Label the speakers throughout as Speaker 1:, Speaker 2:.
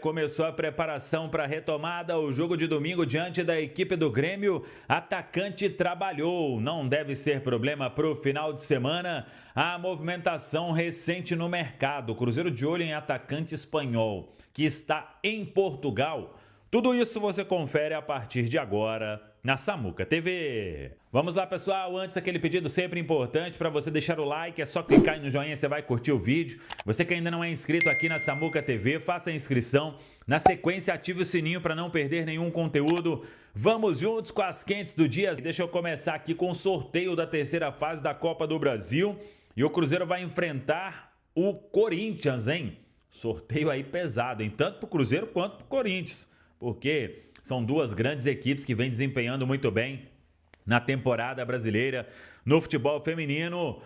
Speaker 1: Começou a preparação para a retomada. O jogo de domingo diante da equipe do Grêmio. Atacante trabalhou. Não deve ser problema para o final de semana. A movimentação recente no mercado. Cruzeiro de olho em atacante espanhol que está em Portugal. Tudo isso você confere a partir de agora na Samuca TV. Vamos lá, pessoal. Antes, aquele pedido sempre importante para você deixar o like. É só clicar aí no joinha, você vai curtir o vídeo. Você que ainda não é inscrito aqui na Samuca TV, faça a inscrição. Na sequência, ative o sininho para não perder nenhum conteúdo. Vamos juntos com as quentes do dia. Deixa eu começar aqui com o sorteio da terceira fase da Copa do Brasil. E o Cruzeiro vai enfrentar o Corinthians, hein? Sorteio aí pesado, hein? Tanto para o Cruzeiro quanto para o Corinthians. Porque são duas grandes equipes que vêm desempenhando muito bem na temporada brasileira no futebol feminino.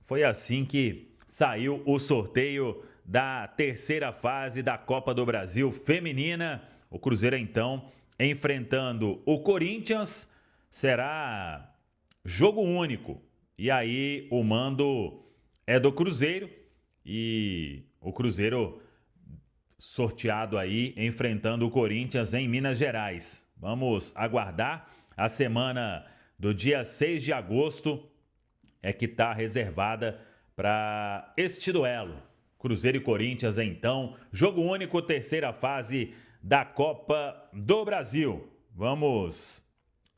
Speaker 1: Foi assim que saiu o sorteio da terceira fase da Copa do Brasil feminina. O Cruzeiro, então, enfrentando o Corinthians. Será jogo único. E aí o mando é do Cruzeiro. E o Cruzeiro sorteado aí, enfrentando o Corinthians em Minas Gerais. Vamos aguardar. A semana do dia 6 de agosto é que está reservada para este duelo. Cruzeiro e Corinthians, então, jogo único, terceira fase da Copa do Brasil. Vamos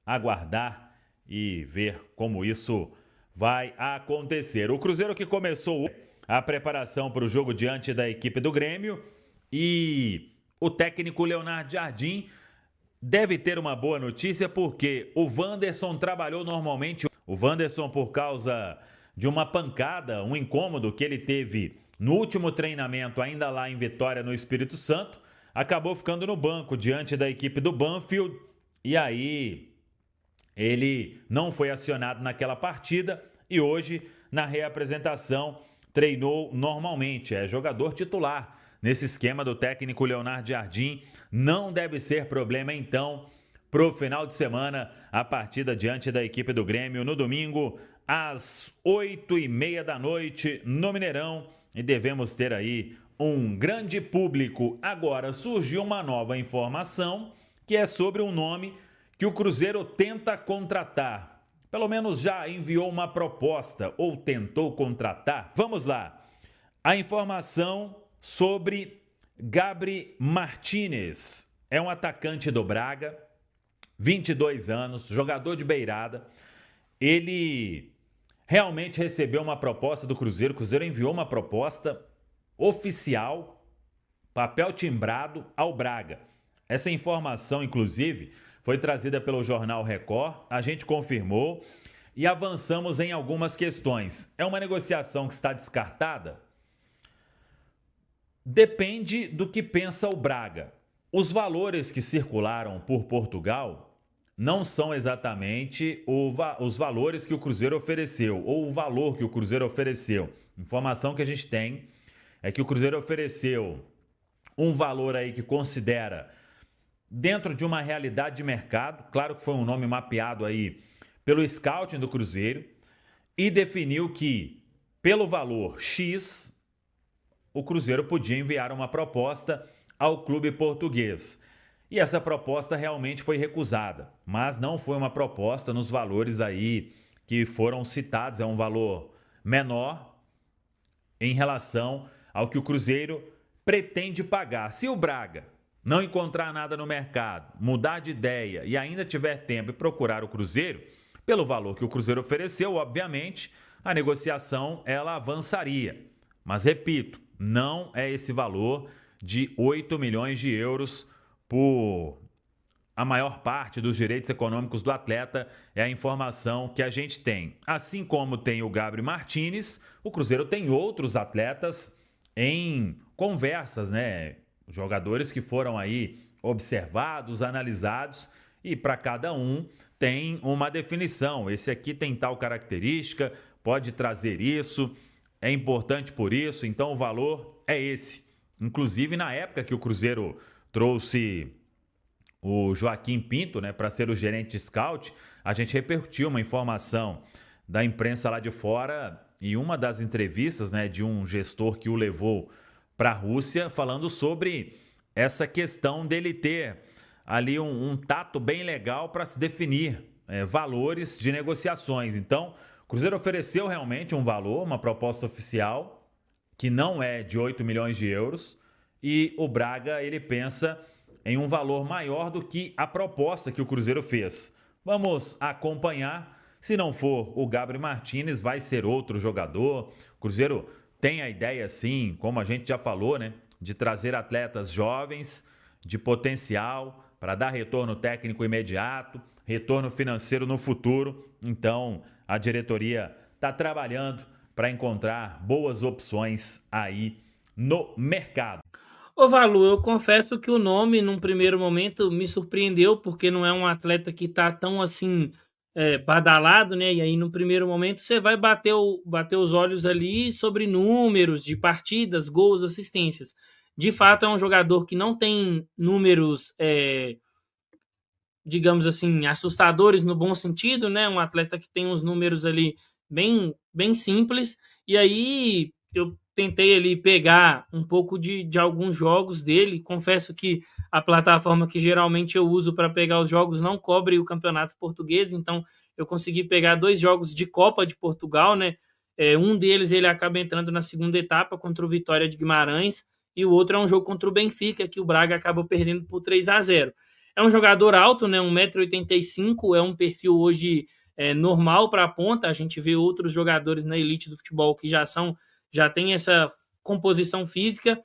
Speaker 1: aguardar e ver como isso vai acontecer. O Cruzeiro que começou a preparação para o jogo diante da equipe do Grêmio. E o técnico Leonardo Jardim deve ter uma boa notícia porque o Wanderson trabalhou normalmente. O Wanderson, por causa de uma pancada, um incômodo que ele teve no último treinamento ainda lá em Vitória, no Espírito Santo, acabou ficando no banco diante da equipe do Banfield. E aí ele não foi acionado naquela partida e hoje, na reapresentação, treinou normalmente. É jogador titular nesse esquema do técnico Leonardo Jardim. Não deve ser problema, então, pro final de semana, a partida diante da equipe do Grêmio no domingo, às 8h30 da noite, no Mineirão. E devemos ter aí um grande público. Agora, surgiu uma nova informação, que é sobre um nome que o Cruzeiro tenta contratar. Pelo menos já enviou uma proposta, ou tentou contratar. Vamos lá. A informação sobre Gabri Martinez. É um atacante do Braga, 22 anos, jogador de beirada. Ele realmente recebeu uma proposta do Cruzeiro. O Cruzeiro enviou uma proposta oficial, papel timbrado, ao Braga. Essa informação, inclusive, foi trazida pelo jornal Record. A gente confirmou e avançamos em algumas questões. É uma negociação que está descartada? Depende do que pensa o Braga. Os valores que circularam por Portugal não são exatamente os valores que o Cruzeiro ofereceu, ou o valor que o Cruzeiro ofereceu. Informação que a gente tem é que o Cruzeiro ofereceu um valor aí que considera dentro de uma realidade de mercado. Claro que foi um nome mapeado aí pelo scouting do Cruzeiro e definiu que pelo valor X o Cruzeiro podia enviar uma proposta ao clube português. E essa proposta realmente foi recusada, mas não foi uma proposta nos valores aí que foram citados. É um valor menor em relação ao que o Cruzeiro pretende pagar. Se o Braga não encontrar nada no mercado, mudar de ideia e ainda tiver tempo e procurar o Cruzeiro, pelo valor que o Cruzeiro ofereceu, obviamente, a negociação ela avançaria. Mas repito, não é esse valor de 8 milhões de euros por a maior parte dos direitos econômicos do atleta. É a informação que a gente tem. Assim como tem o Gabri Martinez, o Cruzeiro tem outros atletas em conversas, né? Jogadores que foram aí observados, analisados, e para cada um tem uma definição. Esse aqui tem tal característica, pode trazer isso, é importante por isso, então o valor é esse. Inclusive, na época que o Cruzeiro trouxe o Joaquim Pinto, né, para ser o gerente de scout, a gente repercutiu uma informação da imprensa lá de fora e uma das entrevistas, né, de um gestor que o levou para a Rússia, falando sobre essa questão dele ter ali um tato bem legal para se definir valores de negociações. Então, o Cruzeiro ofereceu realmente um valor, uma proposta oficial, que não é de 8 milhões de euros, e o Braga ele pensa em um valor maior do que a proposta que o Cruzeiro fez. Vamos acompanhar. Se não for o Gabriel Martínez, vai ser outro jogador. O Cruzeiro tem a ideia, sim, como a gente já falou, né, de trazer atletas jovens, de potencial, para dar retorno técnico imediato, retorno financeiro no futuro. Então, a diretoria está trabalhando para encontrar boas opções aí no mercado.
Speaker 2: Ô Valu, eu confesso que o nome, num primeiro momento, me surpreendeu, porque não é um atleta que tá tão assim, badalado, né? E aí, no primeiro momento, você vai bater os olhos ali sobre números de partidas, gols, assistências. De fato, é um jogador que não tem números, digamos assim, assustadores no bom sentido, né? Um atleta que tem uns números ali bem simples. E aí eu tentei ali pegar um pouco de alguns jogos dele. Confesso que a plataforma que geralmente eu uso para pegar os jogos não cobre o campeonato português, então eu consegui pegar 2 jogos de Copa de Portugal, né? Um deles ele acaba entrando na segunda etapa contra o Vitória de Guimarães, e o outro é um jogo contra o Benfica, que o Braga acaba perdendo por 3-0. É um jogador alto, né? 1,85 m, é um perfil hoje normal para a ponta. A gente vê outros jogadores na elite do futebol que já tem essa composição física.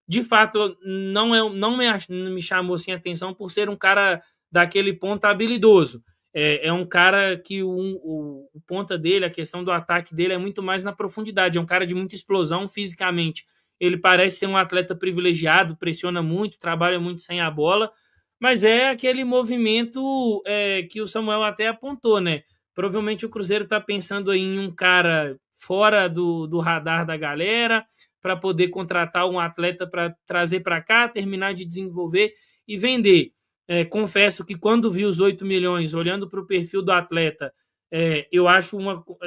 Speaker 2: De fato, não me chamou assim, a atenção por ser um cara daquele ponta habilidoso. É um cara que o ponta dele, a questão do ataque dele é muito mais na profundidade. É um cara de muita explosão fisicamente. Ele parece ser um atleta privilegiado, pressiona muito, trabalha muito sem a bola, mas é aquele movimento que o Samuel até apontou, né? Provavelmente o Cruzeiro está pensando em um cara fora do radar da galera, para poder contratar um atleta para trazer para cá, terminar de desenvolver e vender. Confesso que quando vi os 8 milhões, olhando para o perfil do atleta, eu acho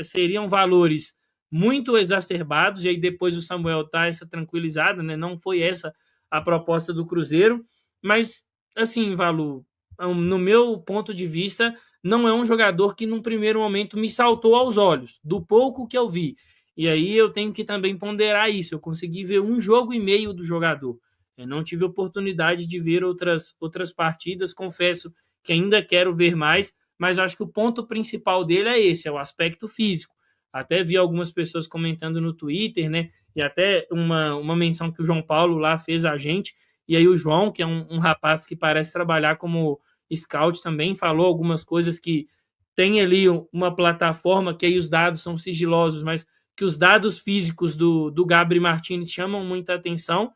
Speaker 2: seriam valores muito exacerbados, e aí depois o Samuel está essa tranquilizada, né? Não foi essa a proposta do Cruzeiro, mas assim, Valu, no meu ponto de vista, não é um jogador que num primeiro momento me saltou aos olhos, do pouco que eu vi. E aí eu tenho que também ponderar isso. Eu consegui ver um jogo e meio do jogador. Eu não tive oportunidade de ver outras partidas, confesso que ainda quero ver mais, mas acho que o ponto principal dele é esse, é o aspecto físico. Até vi algumas pessoas comentando no Twitter, né? E até uma menção que o João Paulo lá fez a gente. E aí o João, que é um rapaz que parece trabalhar como scout também, falou algumas coisas que tem ali uma plataforma que aí os dados são sigilosos, mas que os dados físicos do Gabriel Martínez chamam muita atenção.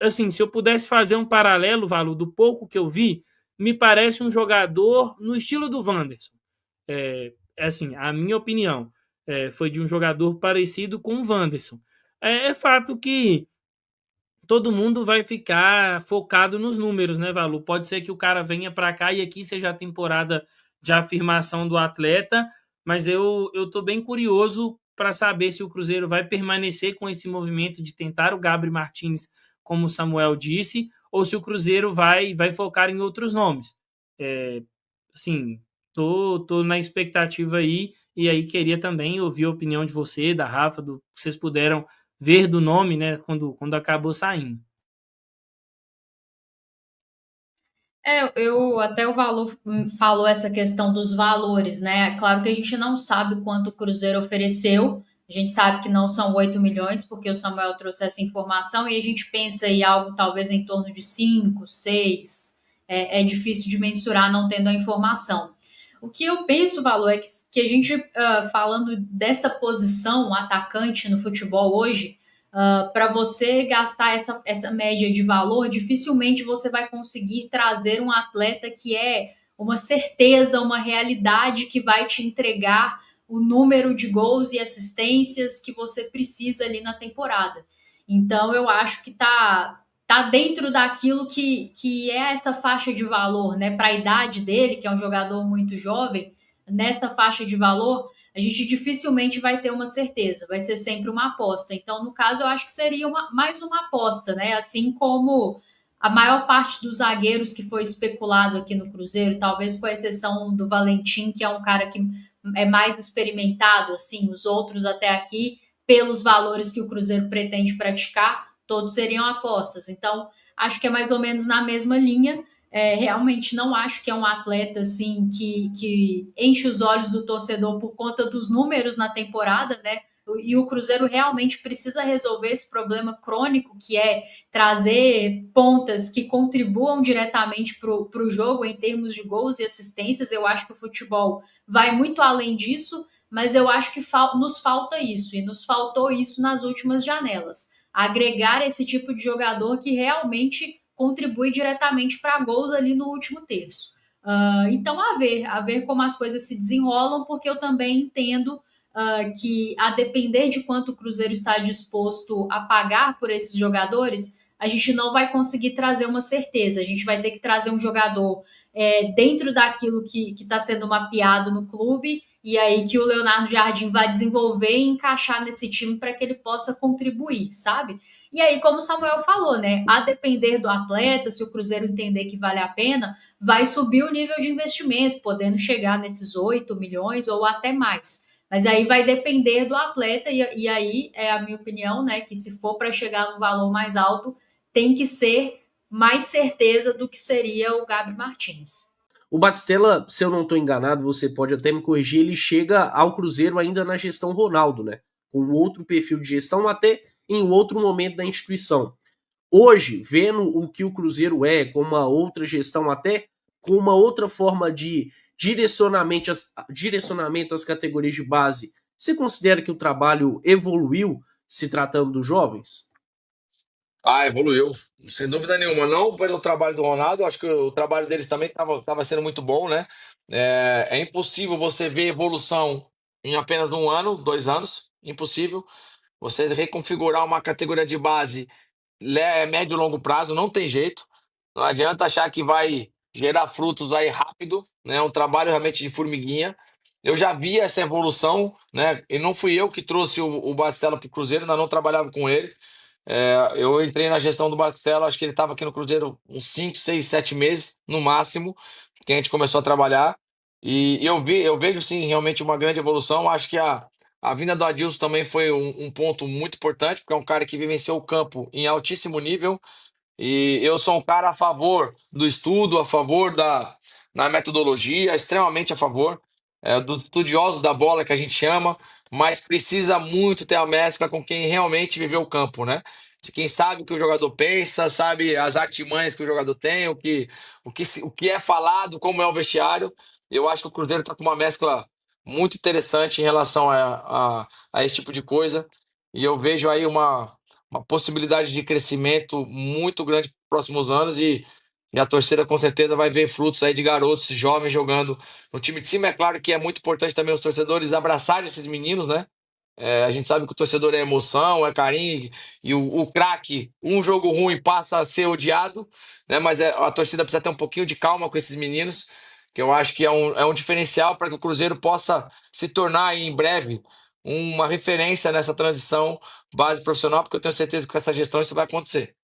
Speaker 2: Assim, se eu pudesse fazer um paralelo, Valu, do pouco que eu vi, me parece um jogador no estilo do Wanderson. Assim, a minha opinião foi de um jogador parecido com o Wanderson. É fato que todo mundo vai ficar focado nos números, né, Valu? Pode ser que o cara venha para cá e aqui seja a temporada de afirmação do atleta, mas eu tô bem curioso para saber se o Cruzeiro vai permanecer com esse movimento de tentar o Gabriel Martínez, como o Samuel disse, ou se o Cruzeiro vai focar em outros nomes. Assim, tô na expectativa aí, e aí queria também ouvir a opinião de você, da Rafa, do que vocês puderam ver do nome, né, quando acabou saindo.
Speaker 3: Eu até o valor falou essa questão dos valores, né? Claro que a gente não sabe quanto o Cruzeiro ofereceu, a gente sabe que não são 8 milhões, porque o Samuel trouxe essa informação, e a gente pensa em algo talvez em torno de 5, 6. É difícil de mensurar não tendo a informação. O que eu penso, Valor, é que a gente, falando dessa posição, atacante no futebol hoje, para você gastar essa média de valor, dificilmente você vai conseguir trazer um atleta que é uma certeza, uma realidade que vai te entregar o número de gols e assistências que você precisa ali na temporada. Então, eu acho que tá dentro daquilo que é essa faixa de valor, né? Para a idade dele, que é um jogador muito jovem, nessa faixa de valor, a gente dificilmente vai ter uma certeza, vai ser sempre uma aposta. Então, no caso, eu acho que seria mais uma aposta, né? Assim como a maior parte dos zagueiros que foi especulado aqui no Cruzeiro, talvez com exceção do Valentim, que é um cara que é mais experimentado, assim, os outros até aqui, pelos valores que o Cruzeiro pretende praticar, todos seriam apostas. Então, acho que é mais ou menos na mesma linha. Realmente não acho que é um atleta assim que enche os olhos do torcedor por conta dos números na temporada, né? E o Cruzeiro realmente precisa resolver esse problema crônico que é trazer pontas que contribuam diretamente para o jogo em termos de gols e assistências. Eu acho que o futebol vai muito além disso, mas eu acho que nos falta isso, e nos faltou isso nas últimas janelas. Agregar esse tipo de jogador que realmente contribui diretamente para gols ali no último terço. Então, a ver como as coisas se desenrolam, porque eu também entendo que, a depender de quanto o Cruzeiro está disposto a pagar por esses jogadores, a gente não vai conseguir trazer uma certeza. A gente vai ter que trazer um jogador dentro daquilo que está sendo mapeado no clube, e aí que o Leonardo Jardim vai desenvolver e encaixar nesse time para que ele possa contribuir, sabe? E aí, como o Samuel falou, né? A depender do atleta, se o Cruzeiro entender que vale a pena, vai subir o nível de investimento, podendo chegar nesses 8 milhões ou até mais. Mas aí vai depender do atleta, e aí é a minha opinião, né? Que se for para chegar no valor mais alto, tem que ser mais certeza do que seria o Gabi Martins.
Speaker 4: O Batistella, se eu não estou enganado, você pode até me corrigir, ele chega ao Cruzeiro ainda na gestão Ronaldo, né? Com outro perfil de gestão, até em outro momento da instituição. Hoje, vendo o que o Cruzeiro é, com uma outra gestão, até com uma outra forma de direcionamento às categorias de base, você considera que o trabalho evoluiu se tratando dos jovens?
Speaker 5: Evoluiu, sem dúvida nenhuma. Não pelo trabalho do Ronaldo, acho que o trabalho deles também estava sendo muito bom, né? É impossível você ver evolução em apenas 1 ano, 2 anos, impossível. Você reconfigurar uma categoria de base médio e longo prazo, não tem jeito. Não adianta achar que vai gerar frutos aí rápido, né? É um trabalho realmente de formiguinha. Eu já vi essa evolução, né? E não fui eu que trouxe o Batistella para o Cruzeiro, ainda não trabalhava com ele. Eu entrei na gestão do Batistella, acho que ele estava aqui no Cruzeiro uns 5, 6, 7 meses, no máximo, que a gente começou a trabalhar. E eu vejo sim realmente uma grande evolução. Acho que a vinda do Adilson também foi um ponto muito importante, porque é um cara que vivenciou o campo em altíssimo nível. E eu sou um cara a favor do estudo, a favor da metodologia, extremamente a favor, dos estudiosos da bola que a gente chama, mas precisa muito ter a mescla com quem realmente viveu o campo, né? De quem sabe o que o jogador pensa, sabe as artimanhas que o jogador tem, o que é falado, como é o vestiário. Eu acho que o Cruzeiro está com uma mescla muito interessante em relação a esse tipo de coisa. E eu vejo aí uma possibilidade de crescimento muito grande para os próximos anos e a torcida com certeza vai ver frutos aí de garotos jovens jogando no time de cima. É claro que é muito importante também os torcedores abraçarem esses meninos, né? A gente sabe que o torcedor é emoção, é carinho, e o craque, um jogo ruim passa a ser odiado, né? Mas a torcida precisa ter um pouquinho de calma com esses meninos, que eu acho que é um diferencial para que o Cruzeiro possa se tornar aí, em breve uma referência nessa transição base profissional, porque eu tenho certeza que com essa gestão isso vai acontecer.